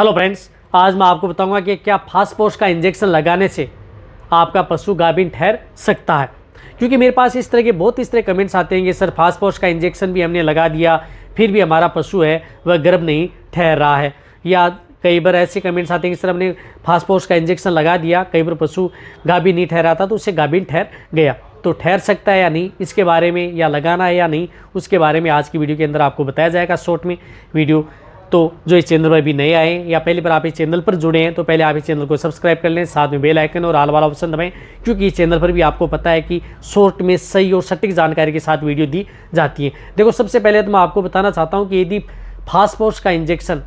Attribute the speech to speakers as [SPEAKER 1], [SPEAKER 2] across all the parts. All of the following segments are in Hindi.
[SPEAKER 1] हेलो फ्रेंड्स, आज मैं आपको बताऊंगा कि क्या फास्फोरस का इंजेक्शन लगाने से आपका पशु गाभिन ठहर सकता है। क्योंकि मेरे पास इस तरह के कमेंट्स आते हैं कि सर फास्फोरस का इंजेक्शन भी हमने लगा दिया फिर भी हमारा पशु है वह गर्भ नहीं ठहर रहा है। या कई बार ऐसे कमेंट्स आते हैं कि सर हमने फास्फोरस का इंजेक्शन लगा दिया, कई बार पशु गाभिन नहीं ठहरा था तो उससे गाभिन ठहर गया। तो ठहर सकता है या नहीं, इसके बारे में, या लगाना है या नहीं, उसके बारे में आज की वीडियो के अंदर आपको बताया जाएगा शॉर्ट में वीडियो। तो जो इस चैनल पर अभी नए आए या पहली बार आप इस चैनल पर जुड़े हैं तो पहले आप इस चैनल को सब्सक्राइब कर लें, साथ में बेल आइकन और ऑल वाला ऑप्शन दबाएं, क्योंकि इस चैनल पर भी आपको पता है कि शॉर्ट में सही और सटीक जानकारी के साथ वीडियो दी जाती है। देखो, सबसे पहले तो मैं आपको बताना चाहता हूँ कि यदि फास्फोरस का इंजेक्शन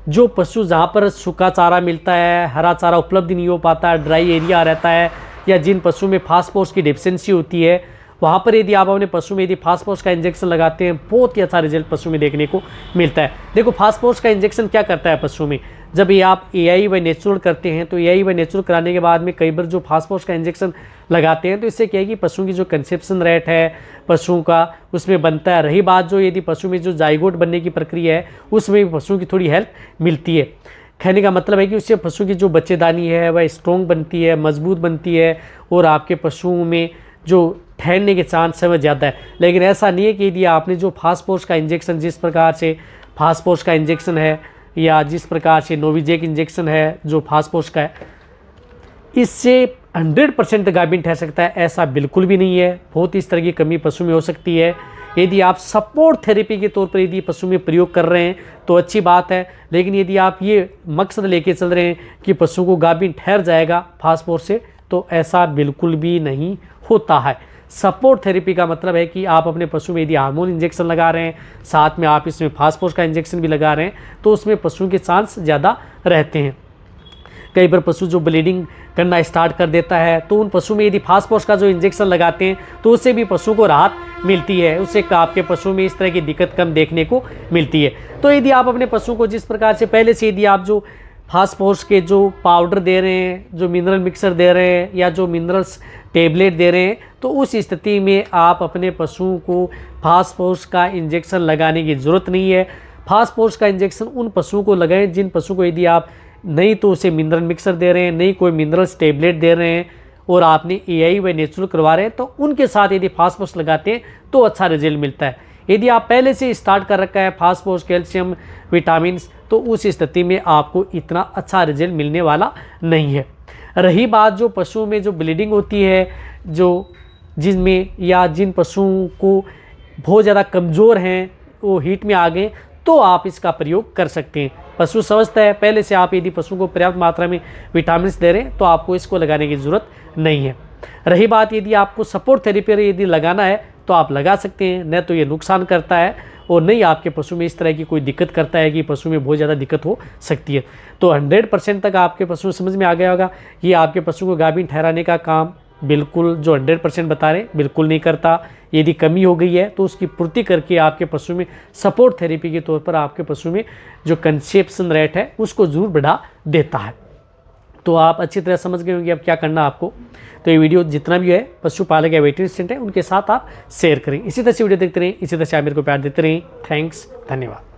[SPEAKER 1] जो पशु जहाँ पर सूखा चारा मिलता है, हरा चारा उपलब्ध नहीं हो पाता, ड्राई एरिया रहता है, या जिन पशु में फास्फोरस की डेफिशिएंसी होती है, वहाँ पर यदि आप अपने पशु में यदि फास्फोरस का इंजेक्शन लगाते हैं, बहुत ही अच्छा रिजल्ट पशु में देखने को मिलता है। देखो, फास्फोरस का इंजेक्शन क्या करता है पशु में, जब ये आप एआई व नेचुरल करते हैं तो एआई व नेचुरल कराने के बाद में कई बार जो फास्फोरस का इंजेक्शन लगाते हैं तो इससे क्या है कि पशु की जो कंसेप्शन रेट है पशु का उसमें बनता है। रही बात जो यदि पशु में जो जाइगोट बनने की प्रक्रिया है उसमें भी पशु की थोड़ी हेल्प मिलती है। कहने का मतलब है कि उससे पशु की जो बच्चेदानी है वह स्ट्रॉन्ग बनती है, मजबूत बनती है, और आपके पशुओं में जो ठहरने के चांस है वह ज़्यादा है। लेकिन ऐसा नहीं है कि यदि आपने जो फास्फोरस का इंजेक्शन, जिस प्रकार से फास्फोरस का इंजेक्शन है या जिस प्रकार से नोविजेक इंजेक्शन है जो फास्फोरस का है, इससे 100% गाभिन ठहर सकता है, ऐसा बिल्कुल भी नहीं है। बहुत इस तरह की कमी पशु में हो सकती है। यदि आप सपोर्ट थेरेपी के तौर पर यदि पशु में प्रयोग कर रहे हैं तो अच्छी बात है, लेकिन यदि आप ये मकसद लेके चल रहे हैं कि पशु को गाभिन ठहर जाएगा फास्फोरस से, तो ऐसा बिल्कुल भी नहीं होता है। सपोर्ट थेरेपी का मतलब है कि आप अपने पशु में यदि हार्मोन इंजेक्शन लगा रहे हैं, साथ में आप इसमें फास्फोरस का इंजेक्शन भी लगा रहे हैं, तो उसमें पशु के चांस ज़्यादा रहते हैं। कई बार पशु जो ब्लीडिंग करना स्टार्ट कर देता है तो उन पशु में यदि फास्फोरस का जो इंजेक्शन लगाते हैं तो उससे भी पशु को राहत मिलती है, उससे आपके पशु में इस तरह की दिक्कत कम देखने को मिलती है। तो यदि आप अपने पशु को जिस प्रकार से पहले से यदि आप जो फास्फोरस के जो पाउडर दे रहे हैं, जो मिनरल मिक्सर दे रहे हैं, या जो मिनरल्स टेबलेट दे रहे हैं, तो उस स्थिति में आप अपने पशुओं को फास्फोरस का इंजेक्शन लगाने की ज़रूरत नहीं है। फास्फोरस का इंजेक्शन उन पशुओं को लगाएं जिन पशु को यदि आप नहीं तो उसे मिनरल मिक्सर दे रहे हैं, नहीं कोई मिनरल्स टेबलेट दे रहे हैं, और आपने एआई व नेचुरल करवा रहे हैं, तो उनके साथ यदि फास्फोरस लगाते हैं तो अच्छा रिजल्ट मिलता है। यदि आप पहले से स्टार्ट कर रखा है फास्फोरस, कैल्शियम, विटामिन्स, तो उस स्थिति में आपको इतना अच्छा रिजल्ट मिलने वाला नहीं है। रही बात जो पशुओं में जो ब्लीडिंग होती है, जो जिनमें या जिन पशुओं को बहुत ज़्यादा कमज़ोर हैं, वो हीट में आ गए, तो आप इसका प्रयोग कर सकते हैं। पशु स्वस्थ है, पहले से आप यदि पशु को पर्याप्त मात्रा में विटामिन दे रहे हैं तो आपको इसको लगाने की ज़रूरत नहीं है। रही बात यदि आपको सपोर्ट थेरेपी यदि लगाना है तो आप लगा सकते हैं, न तो ये नुकसान करता है और नहीं आपके पशु में इस तरह की कोई दिक्कत करता है कि पशु में बहुत ज़्यादा दिक्कत हो सकती है। तो 100% तक आपके पशु समझ में आ गया होगा। ये आपके पशु को गाभिन ठहराने का काम बिल्कुल जो 100% बता रहे हैं बिल्कुल नहीं करता। यदि कमी हो गई है तो उसकी पूर्ति करके आपके पशु में सपोर्ट थेरेपी के तौर पर आपके पशु में जो कंसेप्शन रेट है उसको ज़रूर बढ़ा देता है। तो आप अच्छी तरह समझ गए होंगे अब क्या करना आपको। तो ये वीडियो जितना भी है पशुपालक या वेटरनरी असिस्टेंट है उनके साथ आप शेयर करें। इसी तरह से वीडियो देखते रहें, इसी तरह से आप मेरे को प्यार देते रहें। थैंक्स, धन्यवाद।